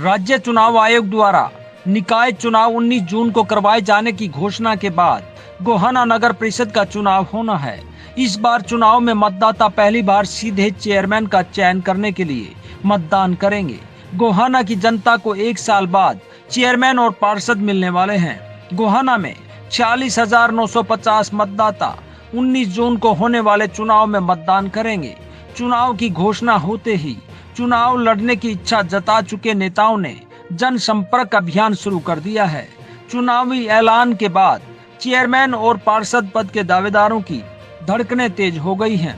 राज्य चुनाव आयोग द्वारा निकाय चुनाव 19 जून को करवाए जाने की घोषणा के बाद गोहाना नगर परिषद का चुनाव होना है। इस बार चुनाव में मतदाता पहली बार सीधे चेयरमैन का चयन करने के लिए मतदान करेंगे। गोहाना की जनता को 1 साल बाद चेयरमैन और पार्षद मिलने वाले हैं। गोहाना में 46,950 मतदाता 19 जून को होने वाले चुनाव में मतदान करेंगे। चुनाव की घोषणा होते ही चुनाव लड़ने की इच्छा जता चुके नेताओं ने जनसंपर्क अभियान शुरू कर दिया है। चुनावी ऐलान के बाद चेयरमैन और पार्षद पद के दावेदारों की धड़कनें तेज हो गई हैं।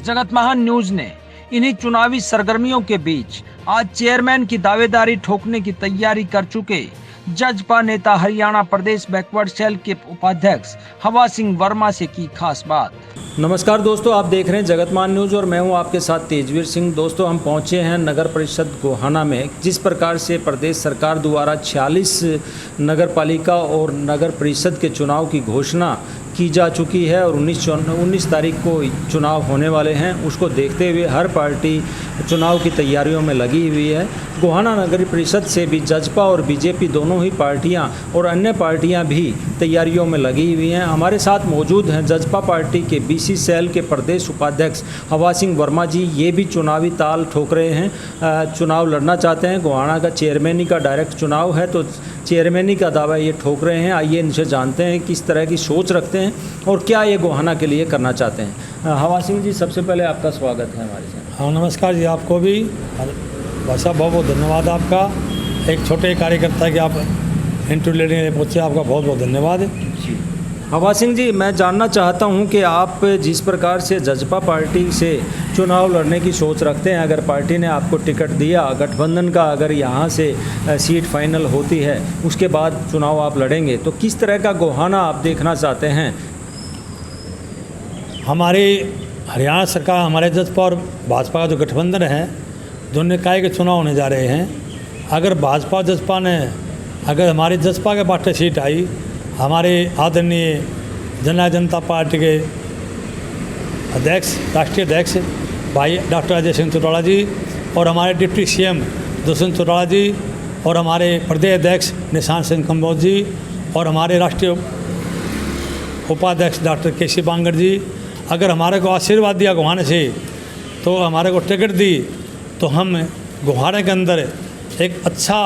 जगत महान न्यूज ने इन्हीं चुनावी सरगर्मियों के बीच आज चेयरमैन की दावेदारी ठोकने की तैयारी कर चुके जजपा नेता हरियाणा प्रदेश बैकवर्ड सेल के उपाध्यक्ष हवा सिंह वर्मा से की खास बात। नमस्कार दोस्तों, आप देख रहे हैं जगतमान न्यूज़ और मैं हूं आपके साथ तेजवीर सिंह। दोस्तों, हम पहुंचे हैं नगर परिषद गोहाना में। जिस प्रकार से प्रदेश सरकार द्वारा 46 नगर पालिका और नगर परिषद के चुनाव की घोषणा की जा चुकी है और 19 तारीख को चुनाव होने वाले हैं, उसको देखते हुए हर पार्टी चुनाव की तैयारियों में लगी हुई है। गोहाना नगर परिषद से भी जजपा और बीजेपी दोनों ही पार्टियां और अन्य पार्टियां भी तैयारियों में लगी हुई हैं। हमारे साथ मौजूद हैं जजपा पार्टी के बीसी सेल के प्रदेश उपाध्यक्ष हवा सिंह वर्मा जी। ये भी चुनावी ताल ठोक रहे हैं, चुनाव लड़ना चाहते हैं। गोहाना का चेयरमैनी का डायरेक्ट चुनाव है तो चेयरमैनी का दावा ये ठोक रहे हैं। आइए इनसे जानते हैं किस तरह की सोच रखते हैं और क्या ये गोहाना के लिए करना चाहते हैं। हवा सिंह जी, सबसे पहले आपका स्वागत है हमारे साथ। हाँ, नमस्कार जी, आपको भी भाई साहब बहुत बहुत धन्यवाद आपका। एक छोटे कार्यकर्ता के आप इंटरव्यू लेने के लिए पहुँचे, आपका बहुत बहुत धन्यवाद। हवा सिंह जी, मैं जानना चाहता हूं कि आप जिस प्रकार से जजपा पार्टी से चुनाव लड़ने की सोच रखते हैं, अगर पार्टी ने आपको टिकट दिया, गठबंधन का अगर यहां से सीट फाइनल होती है, उसके बाद चुनाव आप लड़ेंगे, तो किस तरह का गोहाना आप देखना चाहते हैं? हमारी हरियाणा सरकार, हमारे जजपा और भाजपा का जो गठबंधन है, दोनों निकाय के चुनाव होने जा रहे हैं। अगर भाजपा जजपा ने, अगर हमारी जजपा के पार्टी सीट आई, हमारे आदरणीय जनता पार्टी के अध्यक्ष, राष्ट्रीय अध्यक्ष भाई डॉक्टर अजय सिंह चौटाला जी और हमारे डिप्टी सीएम दुष्यंत चौटाला जी और हमारे प्रदेश अध्यक्ष निशांत सिंह कंबोज जी और हमारे राष्ट्रीय उपाध्यक्ष डॉक्टर केसी बांगड़ जी, अगर हमारे को आशीर्वाद दिया गोहाने से, तो हमारे को टिकट दी, तो हम गोहाने के अंदर एक अच्छा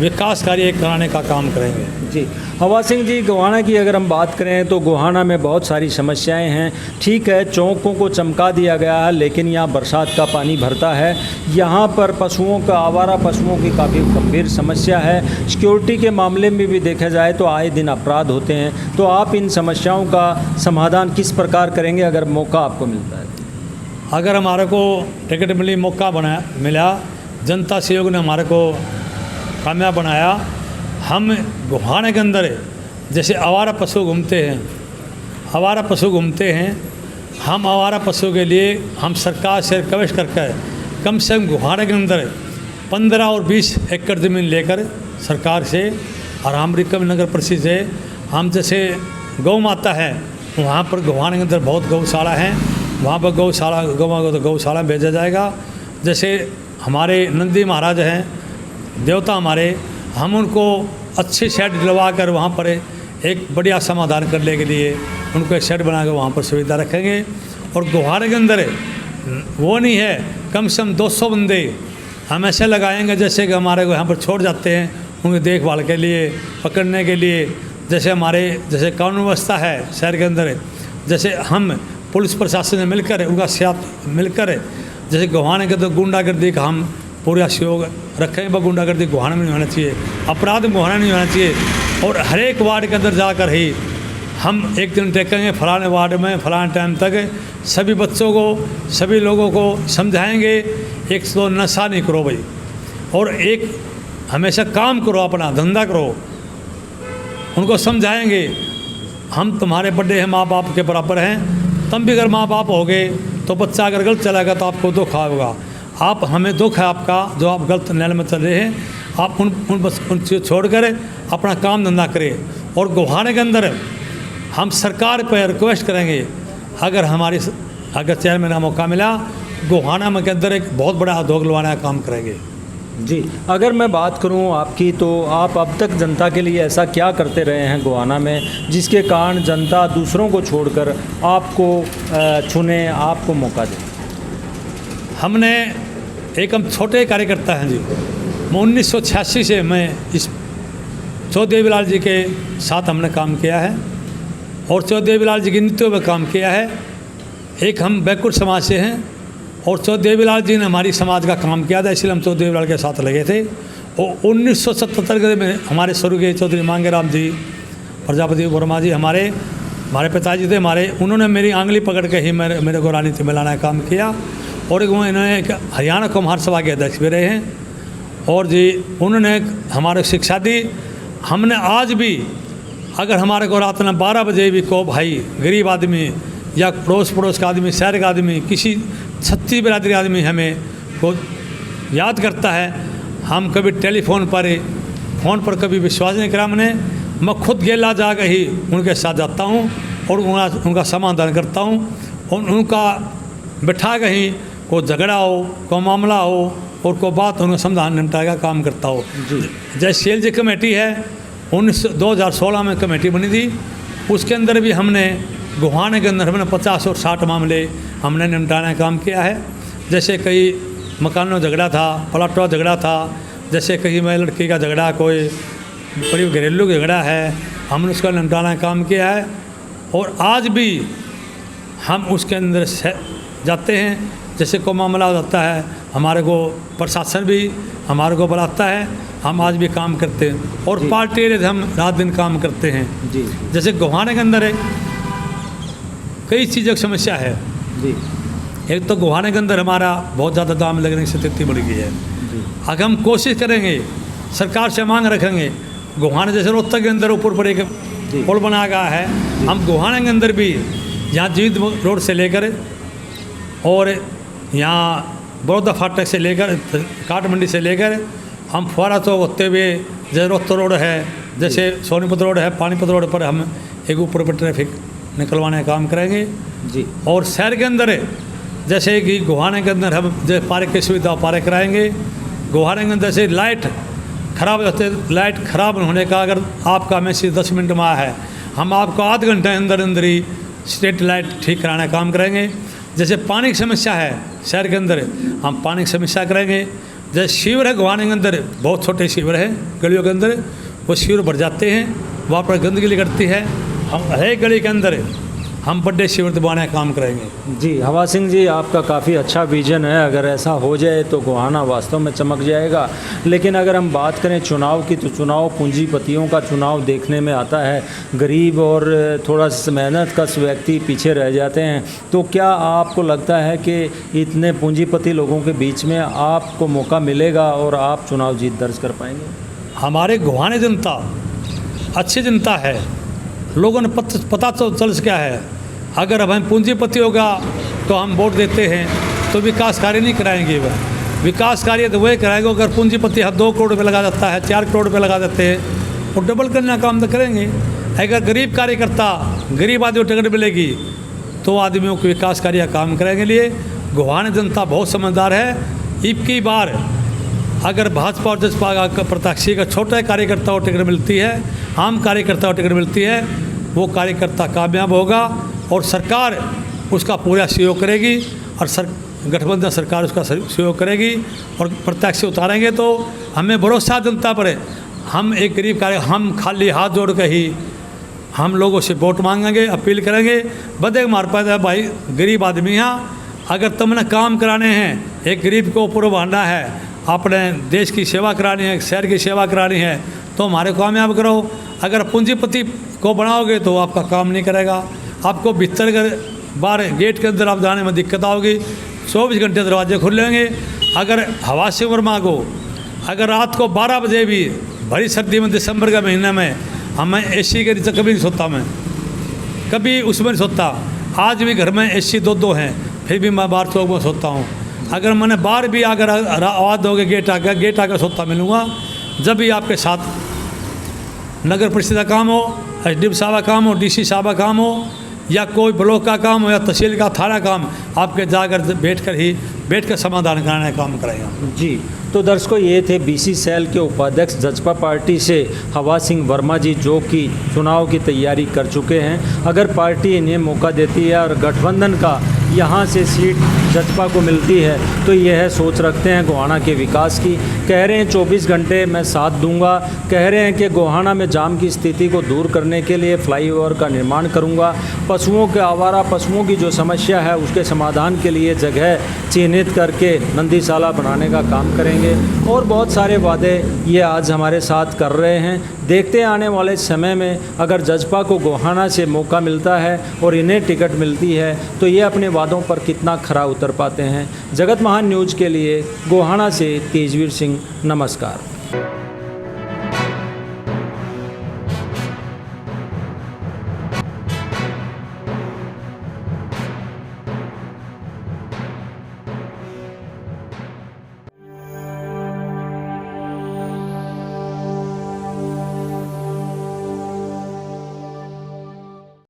विकास कार्य कराने का काम करेंगे। जी, हवा सिंह जी, गोहाना की अगर हम बात करें तो गोहाना में बहुत सारी समस्याएं हैं। ठीक है, चौकों को चमका दिया गया है, लेकिन यहाँ बरसात का पानी भरता है। यहाँ पर पशुओं का, आवारा पशुओं की काफ़ी गंभीर समस्या है। सिक्योरिटी के मामले में भी देखा जाए तो आए दिन अपराध होते हैं। तो आप इन समस्याओं का समाधान किस प्रकार करेंगे अगर मौका आपको मिलता है? अगर हमारे को टिकट मिली, मौका मिला, जनता सहयोग ने हमारे को कामयाब बनाया, हम गोहाने के अंदर जैसे आवारा पशु घूमते हैं, हम आवारा पशु के लिए हम सरकार से रिक्वेस्ट करके कम से कम गोहाने के अंदर 15 और 20 एकड़ ज़मीन लेकर सरकार से और हम नगर परिषद से, हम जैसे गौ माता है वहाँ पर गोहाने के अंदर बहुत गौशाला हैं, वहाँ पर गौशाला भेजा जाएगा। जैसे हमारे नंदी महाराज हैं, देवता हमारे, हम उनको अच्छे शेड दिलवा कर वहाँ पर एक बढ़िया समाधान करने के लिए उनको एक शेड बना कर वहाँ पर सुविधा रखेंगे। और गोहाने के अंदर वो नहीं है, कम से कम 200 बंदे हम ऐसे लगाएंगे जैसे कि हमारे को यहाँ पर छोड़ जाते हैं उनकी देखभाल के लिए, पकड़ने के लिए। जैसे कानून व्यवस्था है शहर के अंदर, जैसे हम पुलिस प्रशासन से मिलकर, उनका साथ मिलकर, जैसे गोहाने के तो गुंडागर्दी का हम पूरा सहयोग रखेंगे। गुंडागर्दी गोहाना में नहीं होना चाहिए, अपराध गोहाना नहीं होना चाहिए। और हर एक वार्ड के अंदर जाकर ही हम एक दिन टेकेंगे, फलाने वार्ड में फलाने टाइम तक सभी बच्चों को, सभी लोगों को समझाएंगे, एक तो नशा नहीं करो भाई, और एक हमेशा काम करो, अपना धंधा करो। उनको समझाएंगे हम तुम्हारे बड़े हैं, माँ बाप के बराबर हैं, तुम भी अगर माँ बाप हो गए तो बच्चा अगर गलत चलेगा तो आपको दुख आएगा। आप, हमें दुख है आपका जो आप गलत नैल में चल रहे हैं, आप उन चीज़ छोड़ कर अपना काम धंधा करें। और गोहाने के अंदर हम सरकार पर रिक्वेस्ट करेंगे, अगर चेयरमैन का मौका मिला, गोहाना में के अंदर एक बहुत बड़ा उद्योग लगाने का काम करेंगे। जी, अगर मैं बात करूं आपकी, तो आप अब तक जनता के लिए ऐसा क्या करते रहे हैं गोहाना में, जिसके कारण जनता दूसरों को छोड़कर आपको चुने, आपको मौका दे? हमने एक हम छोटे कार्यकर्ता हैं जी। मैं 1986 से मैं इस चौधरी बिलाल जी के साथ हमने काम किया है और चौधरी बिलाल जी की नीतियों में काम किया है। एक हम बैकवर्ड समाज से हैं और चौधरी बिलाल जी ने हमारी समाज का काम किया था, इसलिए हम चौधरी बिलाल के साथ लगे थे। और 1977 में हमारे स्वर्गीय चौधरी मांगेराम जी, प्रजापति वर्मा जी हमारे पिताजी थे हमारे, उन्होंने मेरी आंगली पकड़ के ही मेरे को राजनीति में लाना काम किया। और इन्होंने एक हरियाणा कुम्हार सभा के अध्यक्ष भी रहे हैं और जी उन्होंने हमारे शिक्षा दी। हमने आज भी अगर हमारे को रात में 12 बजे भी को भाई गरीब आदमी या पड़ोस का आदमी, शहर का आदमी, किसी छत्ती बिरादरी आदमी हमें को याद करता है, हम कभी टेलीफोन पर फ़ोन पर कभी विश्वास नहीं करा। मैं खुद गेला जाकर ही उनके साथ जाता हूँ और उनका समाधान करता हूँ और उनका बैठा कहीं को झगड़ा हो, को मामला हो और को बात उन्हें समाधान निपटाने का काम करता हो। जैसे सेल जी कमेटी है 2016 में कमेटी बनी थी, उसके अंदर भी हमने गोहाने के अंदर हमने 50 और 60 मामले हमने निपटाने का काम किया है। जैसे कई मकानों झगड़ा था, प्लाटों झगड़ा था, जैसे कहीं मैं लड़की का झगड़ा, कोई बड़ी घरेलू झगड़ा है, हमने उसका निपटाने का काम किया है। और आज भी हम उसके अंदर जाते हैं। जैसे कोई मामला हो जाता है, हमारे को प्रशासन भी हमारे को बुलाता है, हम आज भी काम करते हैं और पार्टी हम रात दिन काम करते हैं जी। जैसे गोहाने के अंदर कई चीज़ों की समस्या है जी। एक तो गोहाने के अंदर हमारा बहुत ज़्यादा दाम लगने की स्थिति बढ़ गई है। अगर हम कोशिश करेंगे, सरकार से मांग रखेंगे, गोहाने जैसे रोहतक के अंदर ऊपर पर एक पुल बनाया गया है, हम गोहाने के अंदर भी यहाँ जींद रोड से लेकर और यहाँ बड़ौदा फाटक से लेकर काट मंडी से लेकर हम फुआरा चौक होते हुए जैसे रोहतक रोड है, जैसे सोनीपत रोड है, पानीपत रोड पर हम एक ऊपर पर ट्रैफिक निकलवाने का काम करेंगे जी। और शहर के अंदर जैसे कि गोहाने के अंदर हम जैसे पार्क की सुविधा पार्क कराएंगे। गोहाने के अंदर से लाइट खराब होते, लाइट खराब होने का अगर आपका मैसेज 10 मिनट में आया है, हम आपको आध घंटे अंदर अंदर ही स्ट्रीट लाइट ठीक कराने का काम करेंगे। जैसे पानी की समस्या है शहर के अंदर, हम पानी की समस्या करेंगे। जैसे शिविर है गोहाने के अंदर, बहुत छोटे शिविर है गलियों के अंदर, वो शिविर भर जाते हैं, वहाँ पर गंदगी निकलती है, हम हर एक गली के अंदर हम बड़े शिविर दबाने का काम करेंगे। जी हवा सिंह जी, आपका काफ़ी अच्छा विजन है। अगर ऐसा हो जाए तो गोहाना वास्तव में चमक जाएगा। लेकिन अगर हम बात करें चुनाव की, तो चुनाव पूंजीपतियों का चुनाव देखने में आता है, गरीब और थोड़ा मेहनत कश व्यक्ति पीछे रह जाते हैं। तो क्या आपको लगता है कि इतने पूंजीपति लोगों के बीच में आपको मौका मिलेगा और आप चुनाव जीत दर्ज कर पाएंगे? हमारे गोहाने जनता अच्छी जनता है, लोगों ने पता तो चल क्या है। अगर हम पूंजीपति होगा तो हम वोट देते हैं तो विकास कार्य नहीं कराएंगे। वह विकास कार्य तो वही कराएंगे अगर पूंजीपति 2 करोड़ रुपये लगा देता है, 4 करोड़ रुपये लगा देते हैं, और डबल करने का काम तो करेंगे। अगर गरीब कार्यकर्ता, गरीब आदमी को टिकट मिलेगी तो आदमियों को विकास कार्य काम कराने के लिए गोहाने जनता बहुत समझदार है। इबकी बार अगर भाजपा और जसपा का प्रत्याशी का छोटा कार्यकर्ता को टिकट मिलती है, आम कार्यकर्ता को टिकट मिलती है, वो कार्यकर्ता कामयाब होगा और सरकार उसका पूरा सहयोग करेगी और गठबंधन सरकार उसका सहयोग करेगी और प्रत्याशी उतारेंगे तो हमें भरोसा जनता पर है। हम एक गरीब हम खाली हाथ जोड़ कर ही हम लोगों से वोट मांगेंगे, अपील करेंगे। बदे मार पाए भाई गरीब आदमी यहाँ, अगर तुमने काम कराने हैं, एक गरीब को ऊपर बढ़ाना है, अपने देश की सेवा करानी है, शहर की सेवा करानी है, तो हमारे कामयाब करो। अगर पूंजीपति को बनाओगे तो आपका काम नहीं करेगा, आपको भीतर कर बाहर गेट के अंदर आप जाने में दिक्कत आओगी। 24 घंटे दरवाजे खुलेंगे। अगर हवा से वर्मा को अगर रात को 12 बजे भी भरी सर्दी में दिसंबर का महीने में हमें एसी के नीचे कभी नहीं सोता, मैं कभी उसमें नहीं सोता। आज भी घर में एसी 2 हैं, फिर भी मैं बाहर चौक में सोता हूँ। अगर मैंने बाहर भी अगर आवाज़ दोगे गेट आकर सोता मिलूँगा। जब भी आपके साथ नगर परिषद का काम हो, एसडीएम साहब का काम हो, डीसी साहब का काम हो, या कोई ब्लॉक का काम हो, या तहसील का थाना काम, आपके जाकर बैठ कर ही बैठ कर समाधान कराने का काम कराएगा। जी, तो दर्शकों ये थे बीसी सेल के उपाध्यक्ष जजपा पार्टी से हवा सिंह वर्मा जी, जो कि चुनाव की तैयारी कर चुके हैं। अगर पार्टी इन्हें मौका देती है और गठबंधन का यहाँ से सीट जजपा को मिलती है तो यह सोच रखते हैं गोहाना के विकास की। कह रहे हैं 24 घंटे मैं साथ दूंगा, कह रहे हैं कि गोहाना में जाम की स्थिति को दूर करने के लिए फ्लाईओवर का निर्माण करूंगा, पशुओं के आवारा पशुओं की जो समस्या है उसके समाधान के लिए जगह चिन्हित करके नंदीशाला बनाने का काम करेंगे और बहुत सारे वादे ये आज हमारे साथ कर रहे हैं। देखते हैं आने वाले समय में अगर जजपा को गोहाना से मौका मिलता है और इन्हें टिकट मिलती है तो ये अपने वादों पर कितना खरा उतर पाते हैं। जगत महान न्यूज़ के लिए गोहाना से तेजवीर सिंह, नमस्कार।